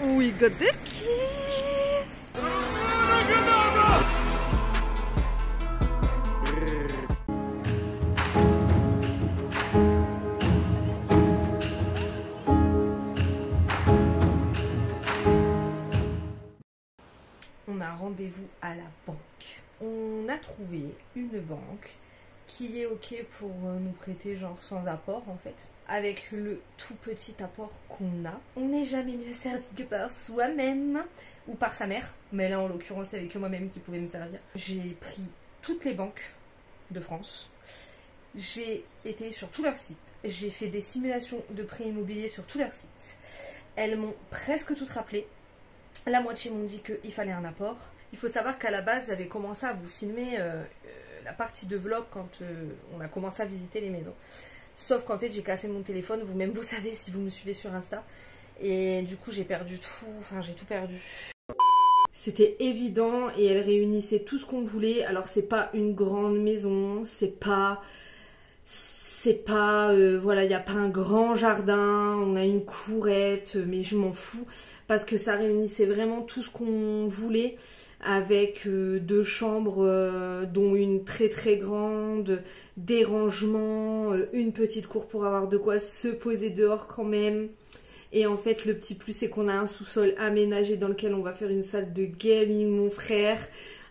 We got the keys. On a rendez-vous à la banque. On a trouvé une banque qui est ok pour nous prêter genre sans apport en fait. Avec le tout petit apport qu'on a. On n'est jamais mieux servi que par soi-même ou par sa mère. Mais là en l'occurrence c'est avec moi-même qui pouvait me servir. J'ai pris toutes les banques de France. J'ai été sur tous leurs sites. J'ai fait des simulations de prêts immobiliers sur tous leurs sites. Elles m'ont presque toutes rappelé. La moitié m'ont dit qu'il fallait un apport. Il faut savoir qu'à la base, j'avais commencé à vous filmer la partie de vlog quand on a commencé à visiter les maisons. Sauf qu'en fait, j'ai cassé mon téléphone. Vous-même, vous savez si vous me suivez sur Insta. Et du coup, j'ai perdu tout. Enfin, j'ai tout perdu. C'était évident et elle réunissait tout ce qu'on voulait. Alors, c'est pas une grande maison. Voilà, il n'y a pas un grand jardin. On a une courette, mais je m'en fous. Parce que ça réunissait vraiment tout ce qu'on voulait. Avec 2 chambres dont une très très grande, des rangements, une petite cour pour avoir de quoi se poser dehors quand même. Et en fait le petit plus c'est qu'on a un sous-sol aménagé dans lequel on va faire une salle de gaming mon frère.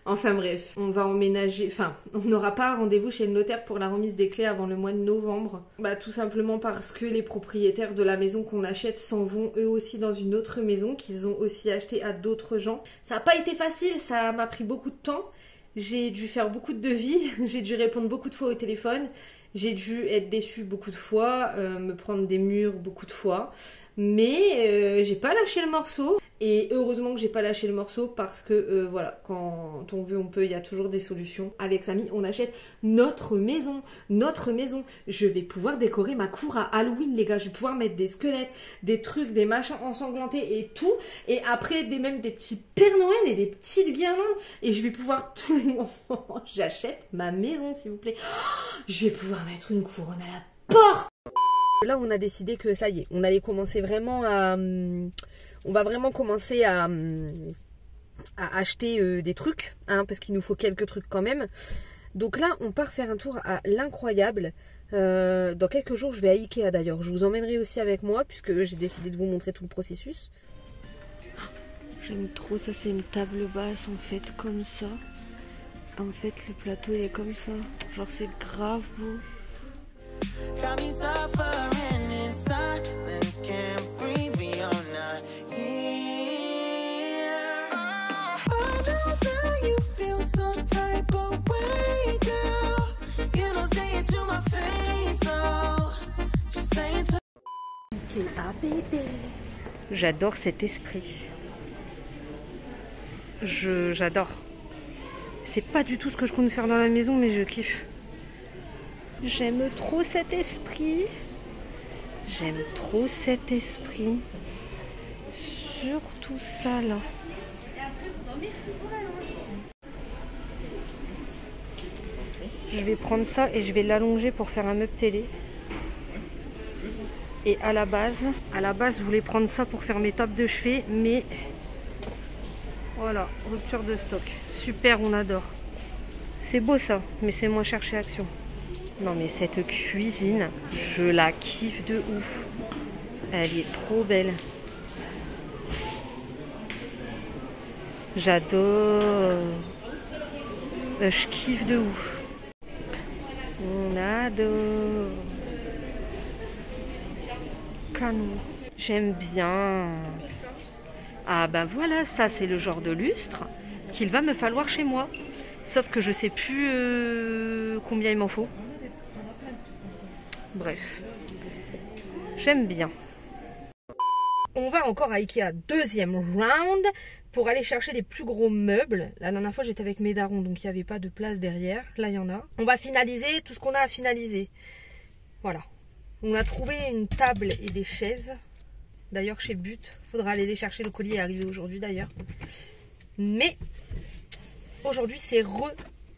Enfin bref, on va emménager, enfin on n'aura pas rendez-vous chez le notaire pour la remise des clés avant le mois de novembre. Bah tout simplement parce que les propriétaires de la maison qu'on achète s'en vont eux aussi dans une autre maison qu'ils ont aussi achetée à d'autres gens. Ça n'a pas été facile, ça m'a pris beaucoup de temps. J'ai dû faire beaucoup de devis, j'ai dû répondre beaucoup de fois au téléphone. J'ai dû être déçue beaucoup de fois, me prendre des murs beaucoup de fois. Mais j'ai pas lâché le morceau. Et heureusement que j'ai pas lâché le morceau parce que voilà, quand on veut on peut, il y a toujours des solutions. Avec Samy, on achète notre maison. Notre maison. Je vais pouvoir décorer ma cour à Halloween les gars. Je vais pouvoir mettre des squelettes, des trucs, des machins ensanglantés et tout. Et après même des petits Père Noël et des petites guirlandes. Et je vais pouvoir tout... J'achète ma maison s'il vous plaît. Je vais pouvoir mettre une couronne à la porte. Là on a décidé que ça y est, on allait commencer vraiment à... On va vraiment commencer à acheter des trucs, hein, parce qu'il nous faut quelques trucs quand même. Donc là, on part faire un tour à l'Incroyable. Dans quelques jours, je vais à Ikea d'ailleurs. Je vous emmènerai aussi avec moi, puisque j'ai décidé de vous montrer tout le processus. J'aime trop ça, c'est une table basse en fait, comme ça. En fait, le plateau il est comme ça. Genre, c'est grave beau. Got me suffering in silence, can't breathe, you're not here. I know that you feel some type of way, girl. You don't say it to my face, so just say it to Ikea, baby. J'adore cet esprit. J'adore. C'est pas du tout ce que je compte faire dans la maison, mais je kiffe. J'aime trop cet esprit. J'aime trop cet esprit. Surtout ça là. Je vais prendre ça et je vais l'allonger pour faire un meuble télé. Et à la base, je voulais prendre ça pour faire mes tables de chevet, mais voilà, rupture de stock. Super, on adore. C'est beau ça, mais c'est moins cher chez Action. Non mais cette cuisine, je la kiffe de ouf. Elle est trop belle. J'adore. Je kiffe de ouf. On adore. Canon. J'aime bien. Ah ben voilà, ça c'est le genre de lustre qu'il va me falloir chez moi. Sauf que je sais plus combien il m'en faut. Bref, j'aime bien. On va encore à Ikea, deuxième round, pour aller chercher les plus gros meubles. La dernière fois j'étais avec mes darons, donc il n'y avait pas de place derrière. Là il y en a. On va finaliser tout ce qu'on a à finaliser. Voilà. On a trouvé une table et des chaises. D'ailleurs chez But. Faudra aller les chercher, le colis est arrivé aujourd'hui d'ailleurs. Mais aujourd'hui c'est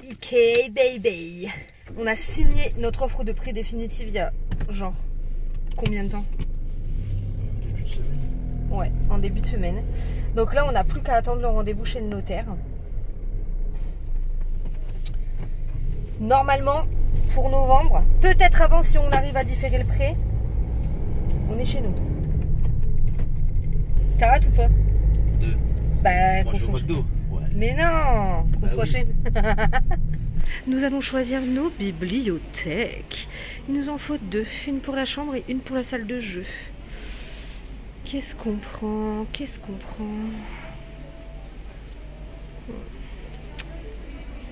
Ikea baby. On a signé notre offre de prix définitive il y a genre combien de temps? Ouais, en début de semaine. Donc là, on n'a plus qu'à attendre le rendez-vous chez le notaire. Normalement, pour novembre, peut-être avant si on arrive à différer le prêt, on est chez nous. T'as hâte ou pas? Deux. Bah, moi je vais au McDo. Ouais. Mais non, qu'on soit oui. chez nous allons choisir nos bibliothèques. Il nous en faut deux, une pour la chambre et une pour la salle de jeu. Qu'est-ce qu'on prend? Qu'est-ce qu'on prend?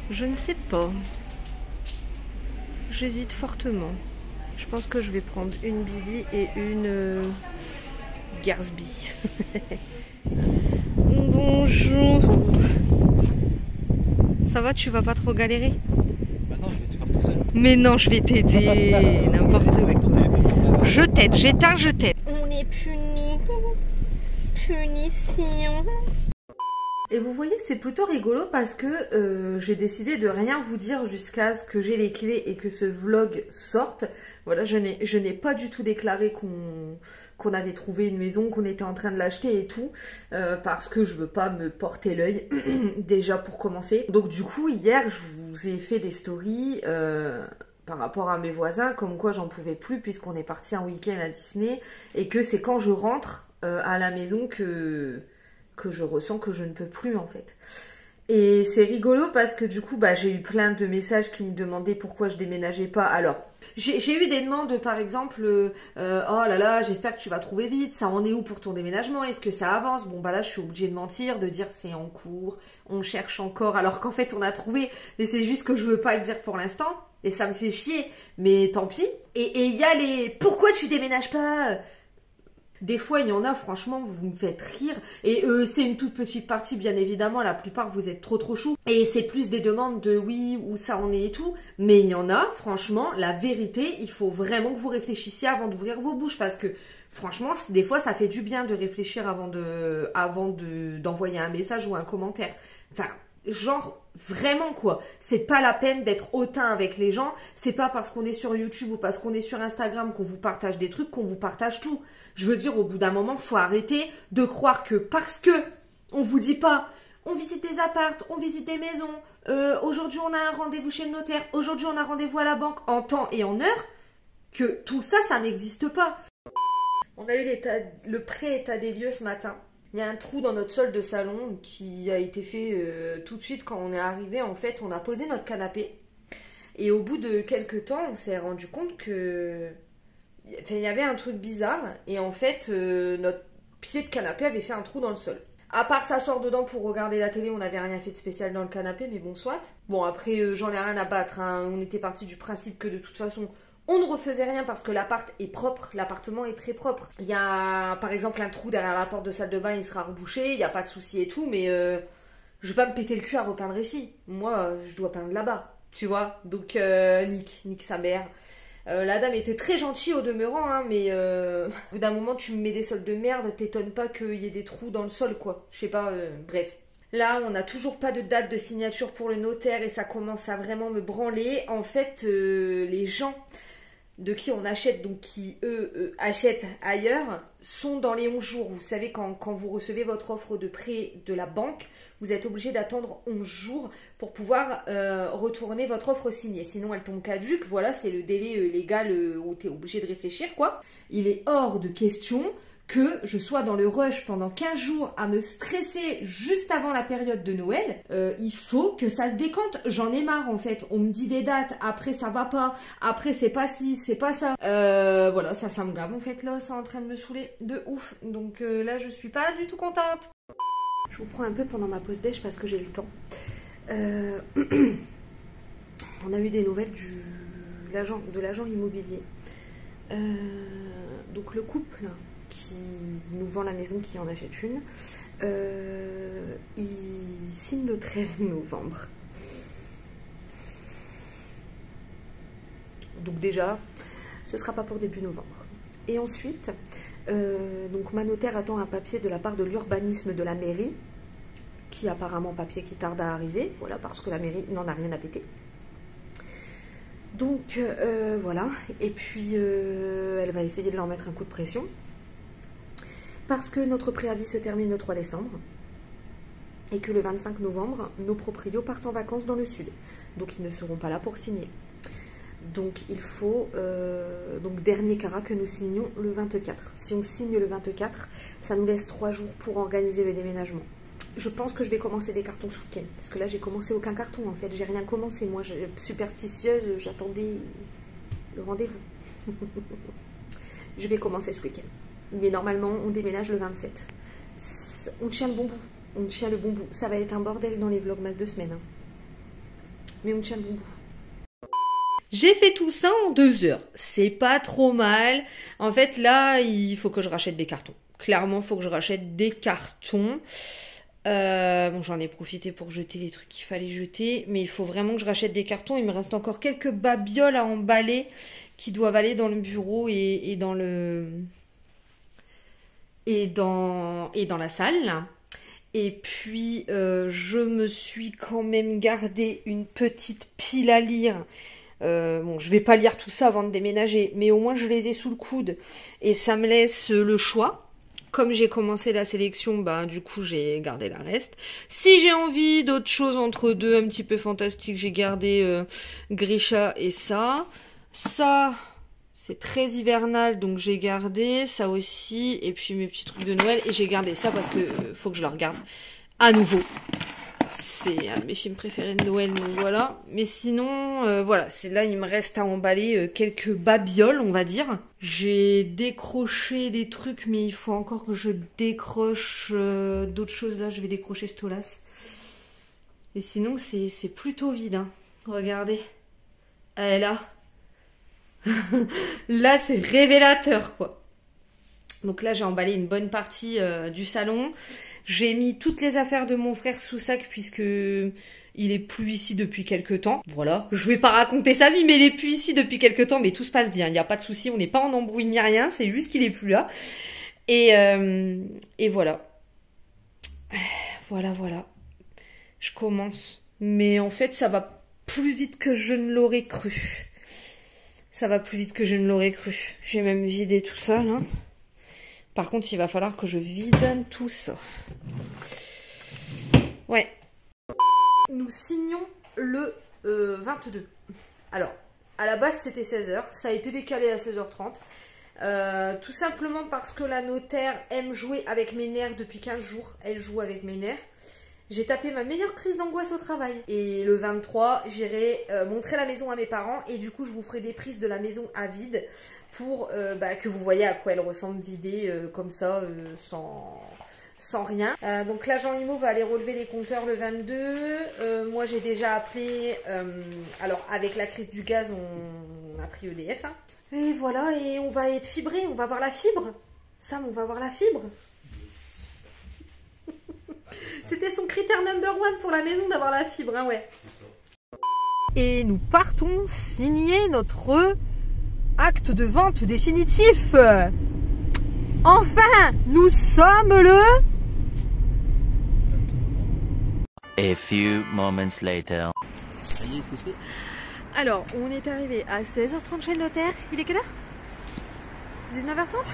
Je ne sais pas. J'hésite fortement. Je pense que je vais prendre une Billy et une Garsby. Bonjour. Ça va, tu vas pas trop galérer? Maintenant je vais tout faire tout seul. Mais non, je vais t'aider. N'importe quoi. Je t'aide, j'éteins, je t'aide. On est puni. Punition. Et vous voyez, c'est plutôt rigolo parce que j'ai décidé de rien vous dire jusqu'à ce que j'ai les clés et que ce vlog sorte. Voilà, je n'ai pas du tout déclaré qu'on avait trouvé une maison, qu'on était en train de l'acheter et tout, parce que je veux pas me porter l'œil, déjà pour commencer. Donc du coup, hier, je vous ai fait des stories par rapport à mes voisins, comme quoi j'en pouvais plus puisqu'on est parti un week-end à Disney et que c'est quand je rentre à la maison que je ressens que je ne peux plus en fait. Et c'est rigolo parce que du coup j'ai eu plein de messages qui me demandaient pourquoi je déménageais pas. Alors j'ai eu des demandes par exemple oh là là, j'espère que tu vas trouver vite, ça en est où pour ton déménagement, est-ce que ça avance? Bon là je suis obligée de mentir, de dire c'est en cours, on cherche encore, alors qu'en fait on a trouvé, mais c'est juste que je veux pas le dire pour l'instant et ça me fait chier, mais tant pis. Et il y a les pourquoi tu déménages pas? Des fois, il y en a, franchement, vous me faites rire. Et c'est une toute petite partie, bien évidemment. La plupart, vous êtes trop chou. Et c'est plus des demandes de oui, où ça en est et tout. Mais il y en a, franchement, la vérité, il faut vraiment que vous réfléchissiez avant d'ouvrir vos bouches. Parce que, franchement, des fois, ça fait du bien de réfléchir avant d'envoyer un message ou un commentaire. Enfin, genre, vraiment quoi. C'est pas la peine d'être hautain avec les gens. C'est pas parce qu'on est sur YouTube ou parce qu'on est sur Instagram qu'on vous partage des trucs qu'on vous partage tout. Je veux dire, au bout d'un moment, faut arrêter de croire que parce que on vous dit pas, on visite des appartes, on visite des maisons, aujourd'hui on a un rendez-vous chez le notaire, aujourd'hui on a rendez-vous à la banque en temps et en heure, que tout ça, ça n'existe pas. On a eu le pré-état des lieux ce matin. Il y a un trou dans notre sol de salon qui a été fait tout de suite quand on est arrivé. En fait, on a posé notre canapé. Et au bout de quelques temps, on s'est rendu compte que... Enfin, il y avait un truc bizarre. Et en fait, notre pied de canapé avait fait un trou dans le sol. À part s'asseoir dedans pour regarder la télé, on n'avait rien fait de spécial dans le canapé, mais bon, soit. Bon, après, j'en ai rien à battre. Hein. On était parti du principe que de toute façon... On ne refaisait rien parce que l'appart est propre, l'appartement est très propre. Il y a par exemple un trou derrière la porte de salle de bain, il sera rebouché, il n'y a pas de souci et tout, mais je vais pas me péter le cul à repeindre ici. Moi, je dois peindre là-bas, tu vois. Donc, nique sa mère. La dame était très gentille au demeurant, hein, mais au bout d'un moment, tu me mets des sols de merde, t'étonnes pas qu'il y ait des trous dans le sol, quoi. Je sais pas, bref. Là, on n'a toujours pas de date de signature pour le notaire et ça commence à vraiment me branler. En fait, les gens... de qui on achète, donc qui eux achètent ailleurs, sont dans les 11 jours. Vous savez, quand vous recevez votre offre de prêt de la banque, vous êtes obligé d'attendre 11 jours pour pouvoir retourner votre offre signée. Sinon, elle tombe caduque. Voilà, c'est le délai légal où tu es obligé de réfléchir, quoi. Il est hors de question que je sois dans le rush pendant 15 jours à me stresser juste avant la période de Noël. Il faut que ça se décante. J'en ai marre en fait. On me dit des dates, après ça va pas, après c'est pas ci, c'est pas ça. Voilà, ça me gave en fait là, c'est en train de me saouler de ouf. Donc là je suis pas du tout contente. Je vous prends un peu pendant ma pause déj parce que j'ai le temps. On a eu des nouvelles de l'agent immobilier. Donc le couple qui nous vend la maison, qui en achète une, il signe le 13 novembre. Donc déjà, ce sera pas pour début novembre. Et ensuite, donc ma notaire attend un papier de la part de l'urbanisme de la mairie, qui apparemment papier qui tarde à arriver, voilà, parce que la mairie n'en a rien à péter. Donc voilà, et puis elle va essayer de leur mettre un coup de pression. parce que notre préavis se termine le 3 décembre et que le 25 novembre, nos proprios partent en vacances dans le sud. Donc ils ne seront pas là pour signer. Donc il faut, donc dernier carat que nous signons le 24. Si on signe le 24, ça nous laisse 3 jours pour organiser le déménagement. Je pense que je vais commencer des cartons ce week-end. Parce que là, j'ai commencé aucun carton en fait. J'ai rien commencé. Moi, superstitieuse, j'attendais le rendez-vous. Je vais commencer ce week-end. Mais normalement, on déménage le 27. On tient le bon bout. On tient le bon bout. Ça va être un bordel dans les vlogmas de semaine. Hein. Mais on tient le bon bout. J'ai fait tout ça en 2 heures. C'est pas trop mal. En fait, là, il faut que je rachète des cartons. Clairement, il faut que je rachète des cartons. Bon, j'en ai profité pour jeter les trucs qu'il fallait jeter, mais il faut vraiment que je rachète des cartons. Il me reste encore quelques babioles à emballer qui doivent aller dans le bureau et dans la salle. Et puis je me suis quand même gardé une petite pile à lire. Bon, je vais pas lire tout ça avant de déménager, mais au moins je les ai sous le coude et ça me laisse le choix. Comme j'ai commencé la sélection, bah du coup j'ai gardé la reste. Si j'ai envie d'autres choses entre deux un petit peu fantastiques, j'ai gardé Grisha et ça. Ça, c'est très hivernal, donc j'ai gardé ça aussi. Et puis mes petits trucs de Noël. Et j'ai gardé ça parce que faut que je le regarde à nouveau. C'est un de mes films préférés de Noël, donc voilà. Mais sinon, voilà, c'est là, il me reste à emballer quelques babioles, on va dire. J'ai décroché des trucs, mais il faut encore que je décroche d'autres choses. Là, je vais décrocher Stolas. Et sinon, c'est plutôt vide, hein. Regardez. Elle est là. Là, c'est révélateur, quoi. Donc là, j'ai emballé une bonne partie du salon. J'ai mis toutes les affaires de mon frère sous sac puisque il est plus ici depuis quelques temps. Voilà, je vais pas raconter sa vie, mais il est plus ici depuis quelques temps, mais tout se passe bien, il n'y a pas de souci, on n'est pas en embrouille ni rien, c'est juste qu'il est plus là. Et voilà. Voilà. Je commence. Mais en fait, ça va plus vite que je ne l'aurais cru. Ça va plus vite que je ne l'aurais cru. J'ai même vidé tout ça, là. Par contre, il va falloir que je vide tout ça. Ouais. Nous signons le 22. Alors, à la base, c'était 16h. Ça a été décalé à 16h30. Tout simplement parce que la notaire aime jouer avec mes nerfs depuis 15 jours. Elle joue avec mes nerfs. J'ai tapé ma meilleure crise d'angoisse au travail. Et le 23, j'irai montrer la maison à mes parents. Et du coup, je vous ferai des prises de la maison à vide. Pour que vous voyez à quoi elle ressemble vidée comme ça, sans rien. Donc l'agent IMO va aller relever les compteurs le 22. Moi j'ai déjà appelé, alors avec la crise du gaz on a pris EDF. Hein. Et voilà, et on va être fibré, on va avoir la fibre. Sam, on va avoir la fibre. C'était son critère number 1 pour la maison d'avoir la fibre, hein, ouais. Et nous partons signer notre acte de vente définitif. Enfin, nous sommes le... A few moments later. Ça y est, c'est fait. Alors, on est arrivé à 16h30 chez le notaire. Il est quelle heure? 19h30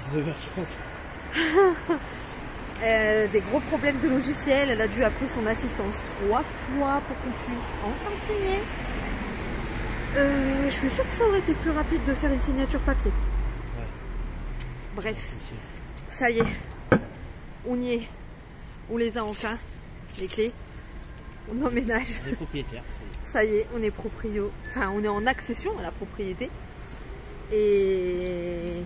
19h30. Des gros problèmes de logiciel. Elle a dû appeler son assistance 3 fois pour qu'on puisse enfin signer. Je suis sûre que ça aurait été plus rapide de faire une signature papier. Ouais. Bref, ça y est, on y est. On les a enfin, les clés. On emménage. On est propriétaire. Ça y est, on est proprio. Enfin, on est en accession à la propriété. Et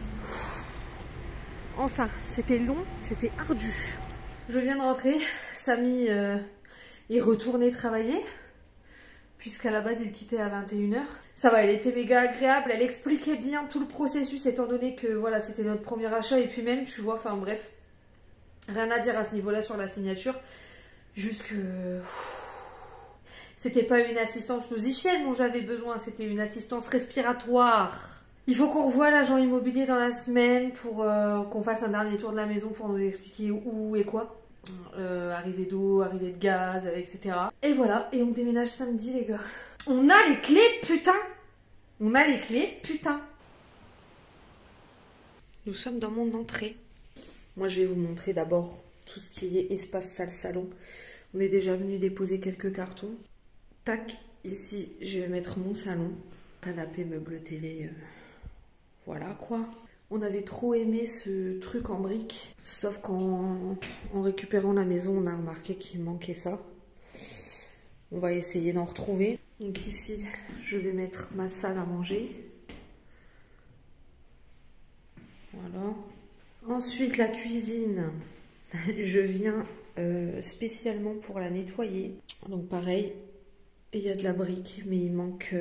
enfin, c'était long, c'était ardu. Je viens de rentrer. Samy est retourné travailler. Puisqu'à la base, il quittait à 21h. Ça va, elle était méga agréable. Elle expliquait bien tout le processus, étant donné que voilà, c'était notre premier achat. Et puis même, tu vois, enfin bref, rien à dire à ce niveau-là sur la signature. Juste que... C'était pas une assistance logicielle dont j'avais besoin, c'était une assistance respiratoire. Il faut qu'on revoie l'agent immobilier dans la semaine pour qu'on fasse un dernier tour de la maison pour nous expliquer où et quoi. Arrivée d'eau, arrivée de gaz, etc. Et voilà, et on déménage samedi les gars. On a les clés, putain. On a les clés, putain. Nous sommes dans mon entrée. Moi je vais vous montrer d'abord tout ce qui est espace salle salon. On est déjà venu déposer quelques cartons. Tac, ici je vais mettre mon salon. Canapé, meuble télé, voilà quoi. On avait trop aimé ce truc en briques, sauf qu'en récupérant la maison, on a remarqué qu'il manquait ça. On va essayer d'en retrouver. Donc ici, je vais mettre ma salle à manger. Voilà. Ensuite, la cuisine, je viens spécialement pour la nettoyer. Donc pareil, il y a de la brique, mais il manque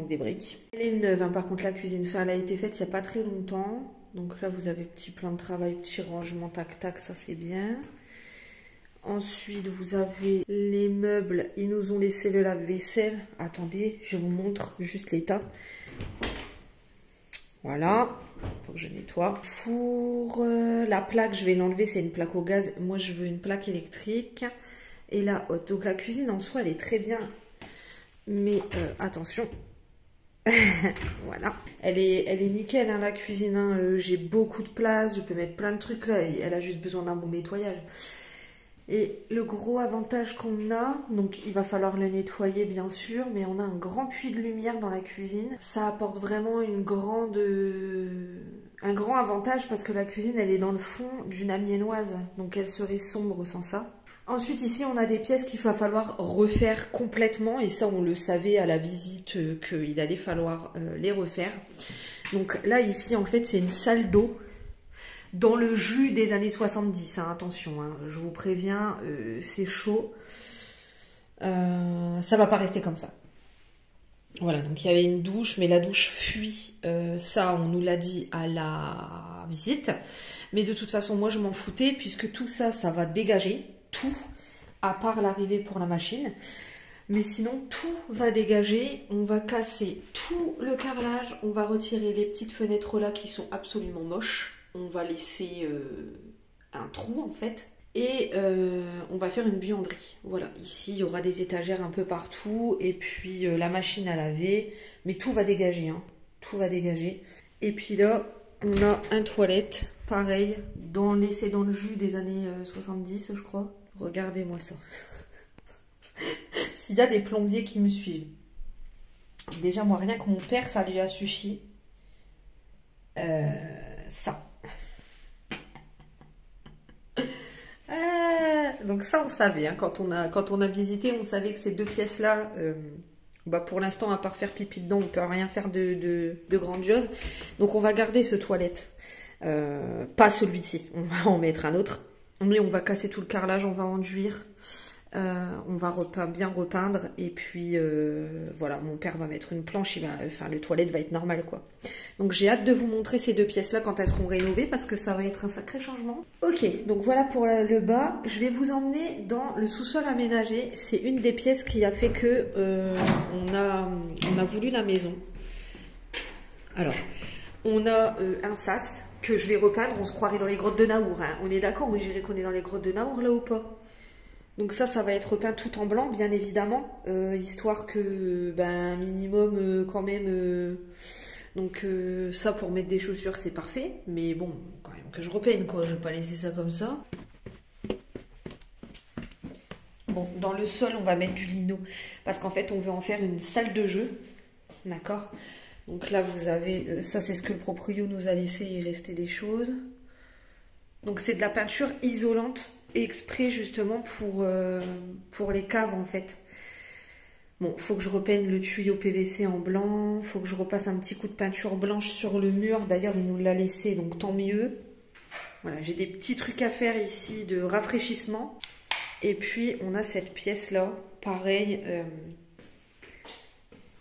des briques. Elle est neuve, hein. Par contre la cuisine, elle a été faite il n'y a pas très longtemps. Donc là vous avez petit plan de travail, petit rangement, tac tac, ça c'est bien. Ensuite vous avez les meubles, ils nous ont laissé le lave-vaisselle. Attendez, je vous montre juste l'état. Voilà, faut que je nettoie. Pour la plaque, je vais l'enlever, c'est une plaque au gaz. Moi je veux une plaque électrique. Et la haute. Donc la cuisine en soi elle est très bien. Mais attention. Voilà. Elle est nickel hein, la cuisine. Hein. J'ai beaucoup de place. Je peux mettre plein de trucs là. Et elle a juste besoin d'un bon nettoyage. Et le gros avantage qu'on a, donc il va falloir le nettoyer bien sûr, mais on a un grand puits de lumière dans la cuisine. Ça apporte vraiment un grand avantage parce que la cuisine elle est dans le fond d'une amiénoise. Donc elle serait sombre sans ça. Ensuite ici on a des pièces qu'il va falloir refaire complètement et ça on le savait à la visite qu'il allait falloir les refaire. Donc là ici en fait c'est une salle d'eau dans le jus des années 70, hein, attention, hein, je vous préviens, c'est chaud, ça va pas rester comme ça. Voilà, donc il y avait une douche, mais la douche fuit, ça on nous l'a dit à la visite, mais de toute façon moi je m'en foutais puisque tout ça, ça va dégager. Tout, à part l'arrivée pour la machine. Mais sinon, tout va dégager. On va casser tout le carrelage. On va retirer les petites fenêtres là qui sont absolument moches. On va laisser un trou en fait. Et on va faire une buanderie. Voilà, ici il y aura des étagères un peu partout. Et puis la machine à laver. Mais tout va dégager. Hein. Tout va dégager. Et puis là, on a un toilette. Pareil, c'est dans le jus des années 70, je crois. Regardez-moi ça. S'il y a des plombiers qui me suivent. Déjà, moi, rien que mon père, ça lui a suffi. Ça. Donc ça, on savait. Hein, quand on a visité, on savait que ces deux pièces-là... pour l'instant, à part faire pipi dedans, on ne peut rien faire de grandiose. Donc, on va garder ce toilette. Pas celui-ci, on va en mettre un autre. Mais on va casser tout le carrelage, on va enduire. On va bien repeindre. Et puis, voilà, mon père va mettre une planche. Le toilette va être normal, quoi. Donc, j'ai hâte de vous montrer ces deux pièces-là quand elles seront rénovées parce que ça va être un sacré changement. Ok, donc voilà pour le bas. Je vais vous emmener dans le sous-sol aménagé. C'est une des pièces qui a fait que on a voulu la maison. Alors, on a un sas que je vais repeindre. On se croirait dans les grottes de Naour. Hein. On est d'accord, oui, je dirais qu'on est dans les grottes de Naour là ou pas? Donc ça va être repeint tout en blanc, bien évidemment, histoire que, minimum quand même. Donc ça pour mettre des chaussures c'est parfait, mais bon, quand même que je repeigne quoi, je vais pas laisser ça comme ça. Bon, dans le sol on va mettre du lino, parce qu'en fait on veut en faire une salle de jeu, d'accord? Donc là vous avez, ça c'est ce que le proprio nous a laissé, il restait des choses. Donc c'est de la peinture isolante, exprès justement pour les caves en fait. Bon, faut que je repeigne le tuyau PVC en blanc, faut que je repasse un petit coup de peinture blanche sur le mur. D'ailleurs, il nous l'a laissé, donc tant mieux. Voilà, j'ai des petits trucs à faire ici de rafraîchissement. Et puis, on a cette pièce-là, pareil.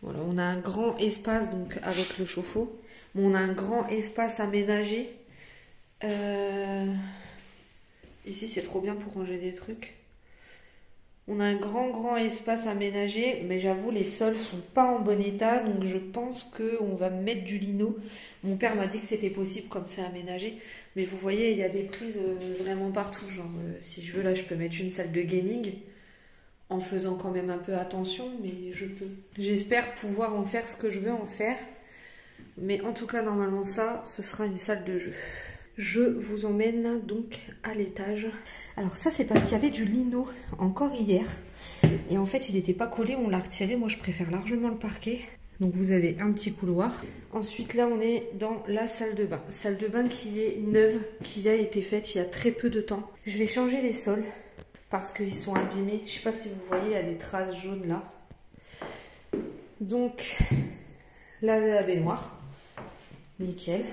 Voilà, on a un grand espace donc avec le chauffe-eau. Bon, on a un grand espace aménagé. Ici, c'est trop bien pour ranger des trucs. On a un grand espace aménagé, mais j'avoue les sols sont pas en bon état, donc je pense qu'on va mettre du lino. Mon père m'a dit que c'était possible comme c'est aménagé, mais vous voyez il y a des prises vraiment partout. Genre si je veux là je peux mettre une salle de gaming en faisant quand même un peu attention, mais je peux. J'espère pouvoir en faire ce que je veux en faire, mais en tout cas normalement ça ce sera une salle de jeu. Je vous emmène donc à l'étage. Alors ça c'est parce qu'il y avait du lino encore hier. Et en fait il n'était pas collé, on l'a retiré. Moi je préfère largement le parquet. Donc vous avez un petit couloir. Ensuite là on est dans la salle de bain. Salle de bain qui est neuve, qui a été faite il y a très peu de temps. Je vais changer les sols parce qu'ils sont abîmés. Je sais pas si vous voyez, il y a des traces jaunes là. Donc là la baignoire. Nickel.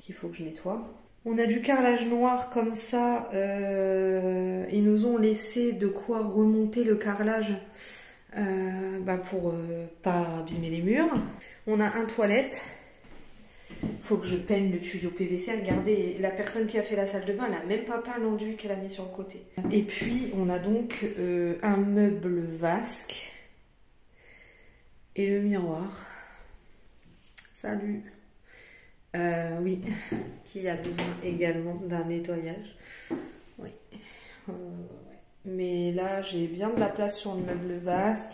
Qu'il faut que je nettoie. On a du carrelage noir comme ça. Ils nous ont laissé de quoi remonter le carrelage. Pour pas abîmer les murs. On a un toilette. Faut que je peigne le tuyau PVC. Regardez, la personne qui a fait la salle de bain, elle n'a même pas peint l'enduit qu'elle a mis sur le côté. Et puis on a donc un meuble vasque et le miroir. Salut. Oui, qui a besoin également d'un nettoyage. Oui. Mais là, j'ai bien de la place sur le meuble vasque.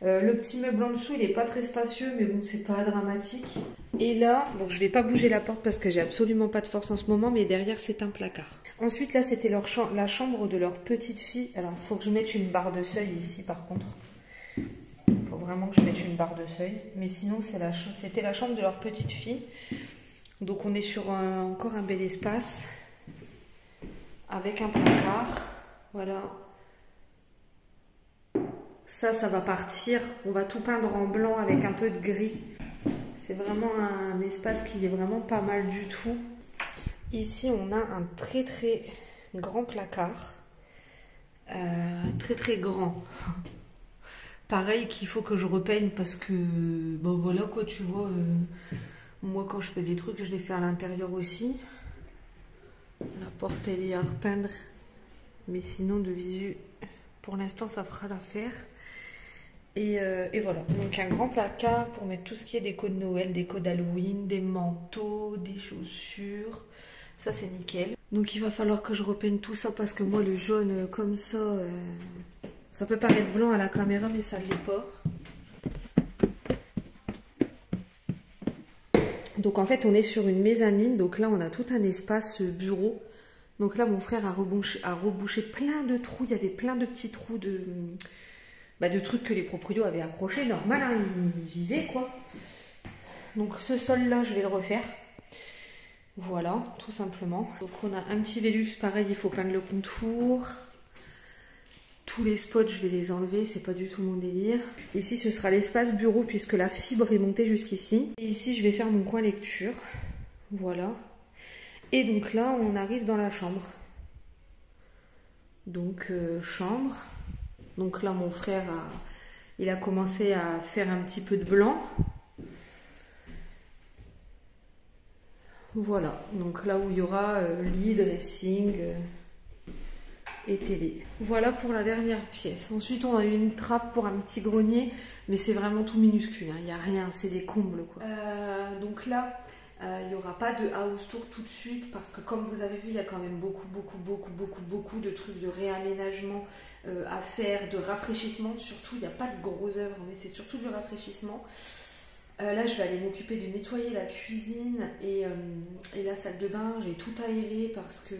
Le petit meuble en dessous, il n'est pas très spacieux, mais bon, c'est pas dramatique. Et là, bon, je vais pas bouger la porte parce que j'ai absolument pas de force en ce moment, mais derrière, c'est un placard. Ensuite, là, c'était la chambre de leur petite fille. Alors, il faut que je mette une barre de seuil ici, par contre. Il faut vraiment que je mette une barre de seuil. Mais sinon, c'était la chambre de leur petite fille. Donc, on est sur encore un bel espace avec un placard. Voilà. Ça va partir. On va tout peindre en blanc avec un peu de gris. C'est vraiment un espace qui est vraiment pas mal du tout. Ici, on a un très très grand placard. Très très grand. Pareil qu'il faut que je repeigne parce que... Bon voilà quoi, tu vois. Moi quand je fais des trucs, je les fais à l'intérieur aussi. La porte elle est à repeindre. Mais sinon de visu, pour l'instant ça fera l'affaire. Et voilà, donc un grand placard pour mettre tout ce qui est déco de Noël, déco d'Halloween, des manteaux, des chaussures. Ça c'est nickel. Donc il va falloir que je repeigne tout ça parce que moi le jaune comme ça peut paraître blanc à la caméra mais ça ne l'est pas. Donc en fait on est sur une mezzanine, donc là on a tout un espace bureau. Donc là mon frère a rebouché plein de trous, il y avait plein de petits trous de trucs que les proprios avaient accrochés, normal, hein, ils vivaient quoi. Donc ce sol là je vais le refaire. Voilà, tout simplement. Donc on a un petit Velux, pareil, il faut peindre le contour. Tous les spots je vais les enlever, c'est pas du tout mon délire. Ici ce sera l'espace bureau puisque la fibre est montée jusqu'ici. Et ici je vais faire mon coin lecture. Voilà. Et donc là on arrive dans la chambre. Donc chambre. Donc là mon frère il a commencé à faire un petit peu de blanc. Voilà, donc là où il y aura lit, dressing et télé. Voilà pour la dernière pièce. Ensuite on a eu une trappe pour un petit grenier, mais c'est vraiment tout minuscule, hein. Il n'y a rien, c'est des combles quoi. Donc là, il n'y aura pas de house tour tout de suite parce que comme vous avez vu, il y a quand même beaucoup de trucs de réaménagement à faire, de rafraîchissement. Surtout, il n'y a pas de gros œuvres, mais c'est surtout du rafraîchissement. Là, je vais aller m'occuper de nettoyer la cuisine et la salle de bain. J'ai tout aéré parce que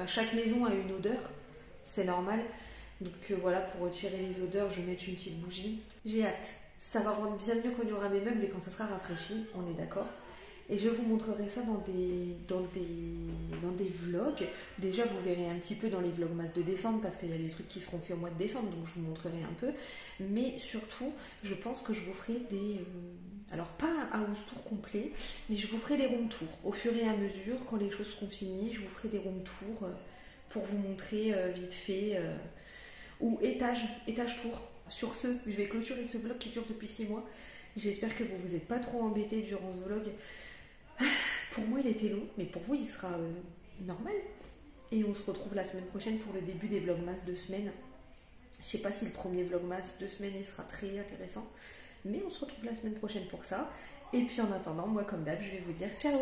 chaque maison a une odeur, c'est normal. Donc voilà, pour retirer les odeurs, je vais mettre une petite bougie. J'ai hâte. Ça va rendre bien mieux quand il y aura mes meubles et quand ça sera rafraîchi, on est d'accord. Et je vous montrerai ça dans des vlogs. Déjà, vous verrez un petit peu dans les vlogmas de décembre parce qu'il y a des trucs qui seront faits au mois de décembre, donc je vous montrerai un peu. Mais surtout, je pense que je vous ferai des... alors, pas un house tour complet, mais je vous ferai des room tours. Au fur et à mesure, quand les choses seront finies, je vous ferai des room tours pour vous montrer vite fait. Ou étage tour. Sur ce, je vais clôturer ce vlog qui dure depuis 6 mois. J'espère que vous vous êtes pas trop embêtés durant ce vlog. Pour moi il était long, mais pour vous il sera normal. Et on se retrouve la semaine prochaine pour le début des vlogmas de semaine. Je sais pas si le premier vlogmas de semaine il sera très intéressant, mais on se retrouve la semaine prochaine pour ça. Et puis en attendant, moi comme d'hab, je vais vous dire ciao.